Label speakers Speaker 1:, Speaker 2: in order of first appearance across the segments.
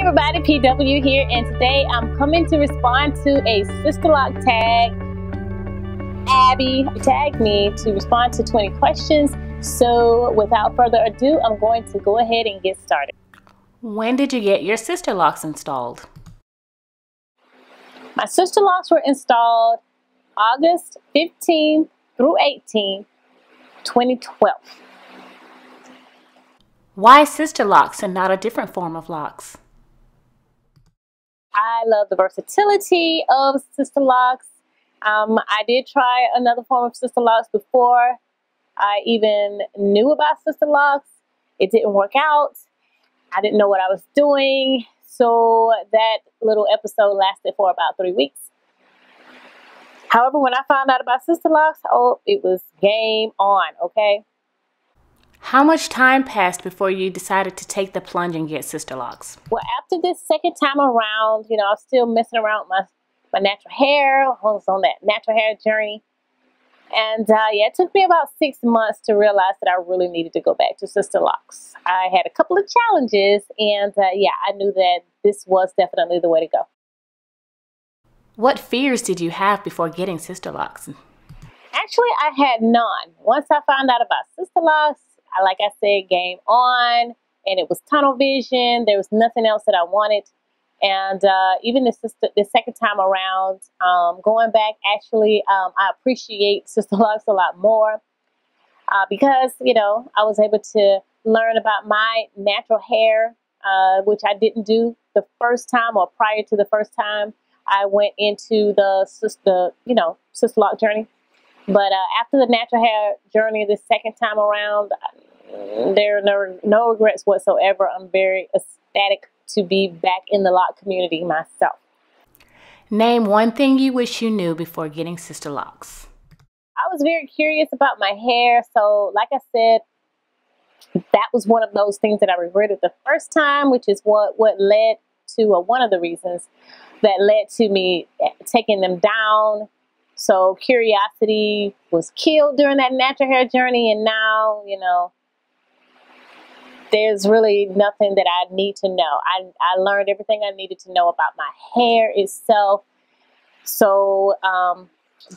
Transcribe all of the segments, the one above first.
Speaker 1: Hey everybody, PW here, and today I'm coming to respond to a Sisterlock tag. Abby tagged me to respond to 20 questions. So without further ado, I'm going to go ahead and get started.
Speaker 2: When did you get your Sisterlocks installed?
Speaker 1: My Sisterlocks were installed August 15 through 18, 2012.
Speaker 2: Why Sisterlocks and not a different form of locks?
Speaker 1: I love the versatility of Sisterlocks. I did try another form of Sisterlocks before I even knew about Sisterlocks. It didn't work out. I didn't know what I was doing. So that little episode lasted for about 3 weeks. However, when I found out about Sisterlocks, oh, it was game on, okay?
Speaker 2: How much time passed before you decided to take the plunge and get Sisterlocks?
Speaker 1: Well, after this second time around, I was still messing around with my natural hair. I was on that natural hair journey. And yeah, it took me about 6 months to realize that I really needed to go back to Sisterlocks. I had a couple of challenges, and yeah, I knew that this was definitely the way to go.
Speaker 2: What fears did you have before getting Sisterlocks?
Speaker 1: Actually, I had none. Once I found out about Sisterlocks, like I said, game on, and it was tunnel vision. There was nothing else that I wanted. And even the second time around, going back, actually, I appreciate Sisterlocks a lot more because, I was able to learn about my natural hair, which I didn't do the first time or prior to the first time I went into the Sisterlock journey. But after the natural hair journey, the second time around, there are no regrets whatsoever. I'm very ecstatic to be back in the lock community myself.
Speaker 2: Name one thing you wish you knew before getting Sisterlocks.
Speaker 1: I was very curious about my hair. So like I said, that was one of those things that I regretted the first time, which is what led to one of the reasons that led to me taking them down. So curiosity was killed during that natural hair journey, and now, there's really nothing that I need to know. I learned everything I needed to know about my hair itself. So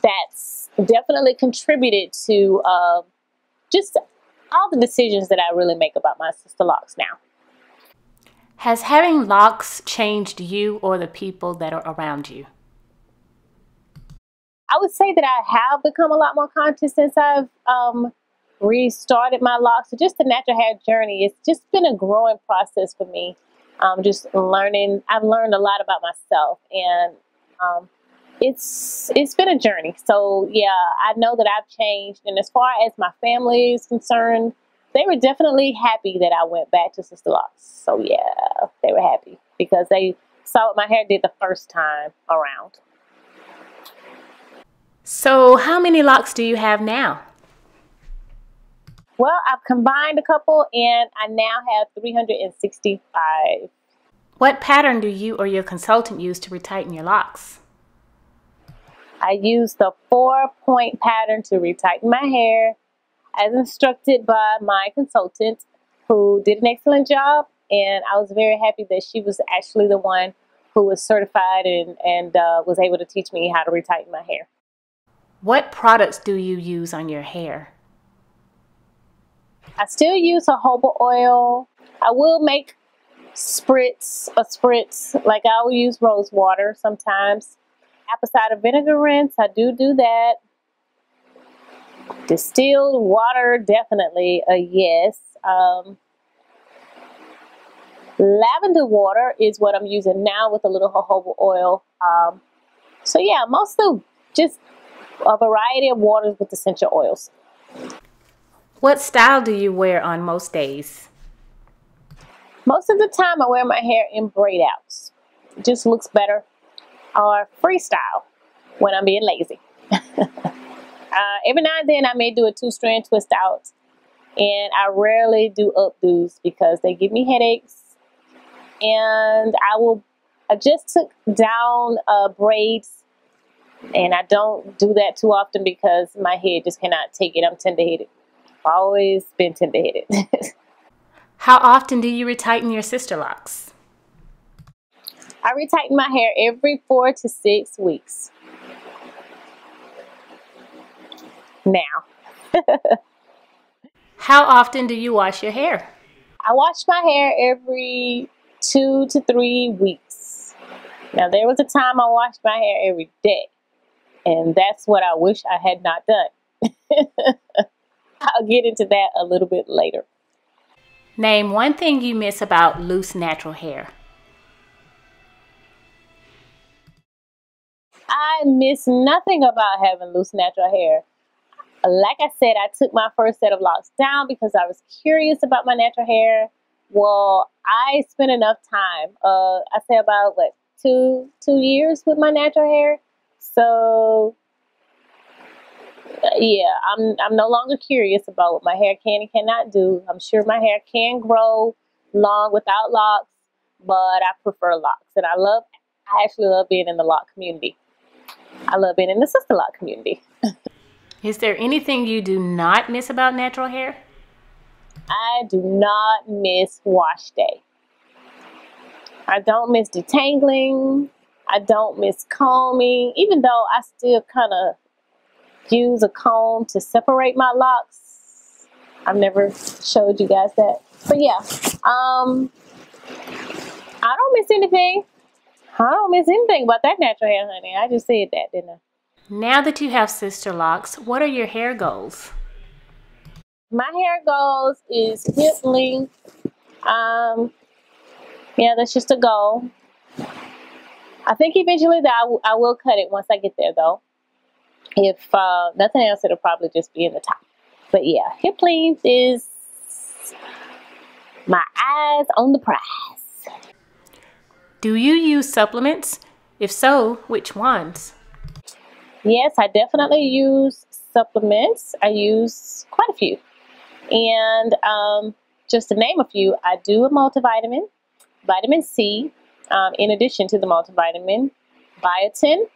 Speaker 1: that's definitely contributed to just all the decisions that I really make about my Sisterlocks now.
Speaker 2: Has having locks changed you or the people that are around you?
Speaker 1: I would say that I have become a lot more conscious since I've restarted my locks. So just the natural hair journey, it's just been a growing process for me. Just learning. I've learned a lot about myself, and it's been a journey. So yeah, I know that I've changed. And as far as my family is concerned, they were definitely happy that I went back to Sisterlocks. So yeah, they were happy because they saw what my hair did the first time around.
Speaker 2: So how many locks do you have now?
Speaker 1: Well, I've combined a couple, and I now have 365.
Speaker 2: What pattern do you or your consultant use to retighten your locks?
Speaker 1: I use the 4-point pattern to retighten my hair as instructed by my consultant, who did an excellent job, and I was very happy that she was actually the one who was certified and was able to teach me how to retighten my hair.
Speaker 2: What products do you use on your hair?
Speaker 1: I still use jojoba oil. I will make a spritz, like I will use rose water sometimes. Apple cider vinegar rinse, I do that. Distilled water, definitely a yes. Lavender water is what I'm using now with a little jojoba oil. So yeah, mostly just a variety of waters with essential oils.
Speaker 2: What style do you wear on most days?
Speaker 1: Most of the time I wear my hair in braid outs. It just looks better. Or freestyle when I'm being lazy. Every now and then I may do a 2-strand twist out. And I rarely do updos because they give me headaches. And I just took down braids. And I don't do that too often because my head just cannot take it. I'm tender-headed. I've always been tender-headed.
Speaker 2: How often do you retighten your Sisterlocks?
Speaker 1: I retighten my hair every 4 to 6 weeks. Now,
Speaker 2: How often do you wash your hair?
Speaker 1: I wash my hair every 2 to 3 weeks. Now, there was a time I washed my hair every day, and that's what I wish I had not done. I'll get into that a little bit later.
Speaker 2: Name one thing you miss about loose natural hair.
Speaker 1: I miss nothing about having loose natural hair. Like I said, I took my first set of locks down because I was curious about my natural hair. Well, I spent enough time, I say about what, two years with my natural hair. So yeah, I'm no longer curious about what my hair can and cannot do. I'm sure my hair can grow long without locks, but I prefer locks, and I actually love being in the lock community. I love being in the sister lock community.
Speaker 2: Is there anything you do not miss about natural hair?
Speaker 1: I do not miss wash day. I don't miss detangling. I don't miss combing, even though I still kind of use a comb to separate my locks. I've never showed you guys that. But yeah, I don't miss anything. I don't miss anything about that natural hair, honey. I just said that, didn't I?
Speaker 2: Now that you have Sisterlocks, what are your hair goals?
Speaker 1: My hair goals is hip length. Yeah, that's just a goal. I think eventually that I will cut it once I get there, though. If nothing else, it'll probably just be in the top. But yeah, hip length is my eyes on the prize.
Speaker 2: Do you use supplements? If so, which ones?
Speaker 1: Yes, I definitely use supplements. I use quite a few. And just to name a few, I do a multivitamin, vitamin C, in addition to the multivitamin, biotin.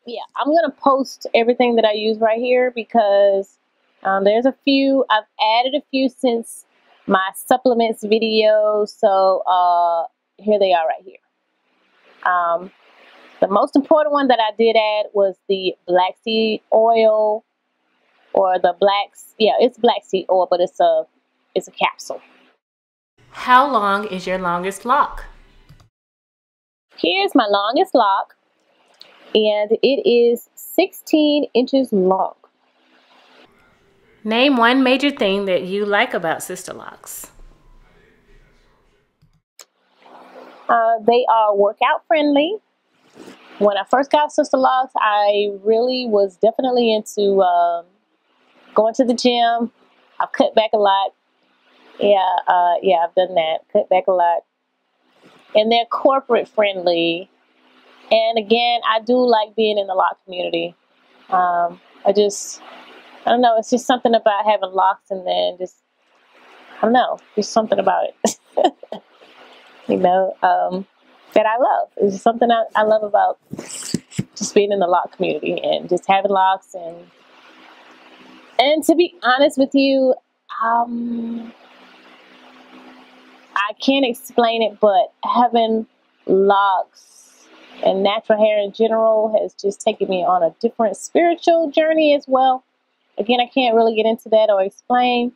Speaker 1: Yeah, I'm going to post everything that I use right here because there's a few. I've added a few since my supplements video. So here they are right here. The most important one that I did add was the black seed oil, or the it's black seed oil, but it's a capsule.
Speaker 2: How long is your longest lock?
Speaker 1: Here's my longest lock, and it is 16 inches long.
Speaker 2: Name one major thing that you like about Sisterlocks.
Speaker 1: They are workout friendly. When I first got Sisterlocks, I really was definitely into going to the gym. I've cut back a lot. Yeah, I've done that. Cut back a lot. And they're corporate friendly. And again, I do like being in the lock community. I don't know. It's just something about having locks, and then I don't know. There's something about it, that I love. It's just something I love about just being in the lock community and just having locks. And to be honest with you, I can't explain it, but having locks and natural hair in general has just taken me on a different spiritual journey as well. Again, I can't really get into that or explain,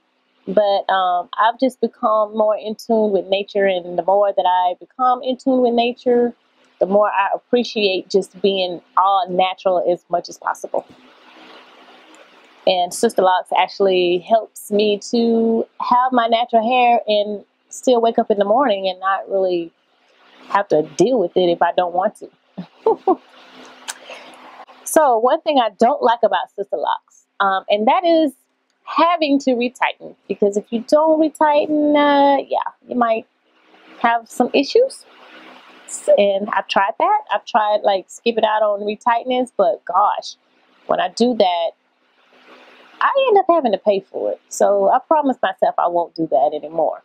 Speaker 1: but I've just become more in tune with nature, and the more that I become in tune with nature, the more I appreciate just being all natural as much as possible. And Sisterlocks actually helps me to have my natural hair and still wake up in the morning and not really have to deal with it if I don't want to. So one thing I don't like about Sisterlocks, and that is having to retighten, because if you don't retighten, you might have some issues. And I've tried that. I've tried like skipping out on retighteners, but gosh, when I do that, I end up having to pay for it. So I promised myself I won't do that anymore.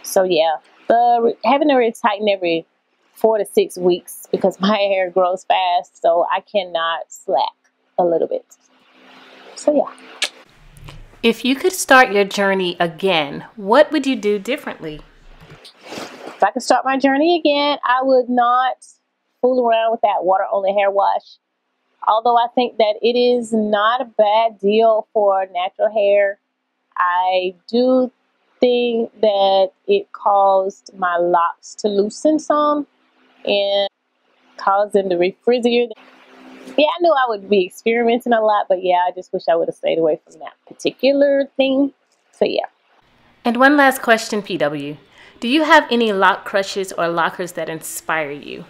Speaker 1: So yeah, having to retighten every 4 to 6 weeks because my hair grows fast, so I cannot slack a little bit. So yeah.
Speaker 2: If you could start your journey again, what would you do differently?
Speaker 1: If I could start my journey again, I would not fool around with that water-only hair wash. Although I think that it is not a bad deal for natural hair, I do think that it caused my locks to loosen some and caused them to refrizz. Yeah, I knew I would be experimenting a lot, but yeah, I just wish I would have stayed away from that particular thing. So yeah.
Speaker 2: And one last question, PW. Do you have any lock crushes or lockers that inspire you?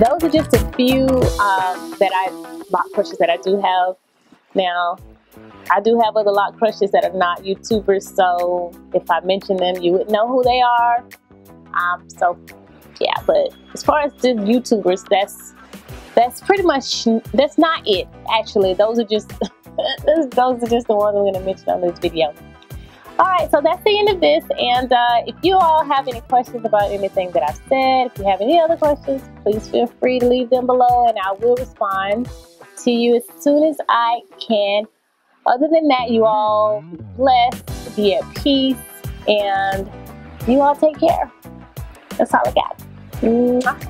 Speaker 1: Those are just a few lock crushes that I do have. Now, I do have other lock crushes that are not YouTubers, so if I mention them, you would know who they are. So yeah, but as far as the YouTubers, that's pretty much, that's not it. Actually, those are just those are just the ones I'm going to mention on this video. Alright, so that's the end of this, and if you all have any questions about anything that I've said, if you have any other questions, please feel free to leave them below and I will respond to you as soon as I can. Other than that, you all be blessed, be at peace, and you all take care. That's all I got. Mwah.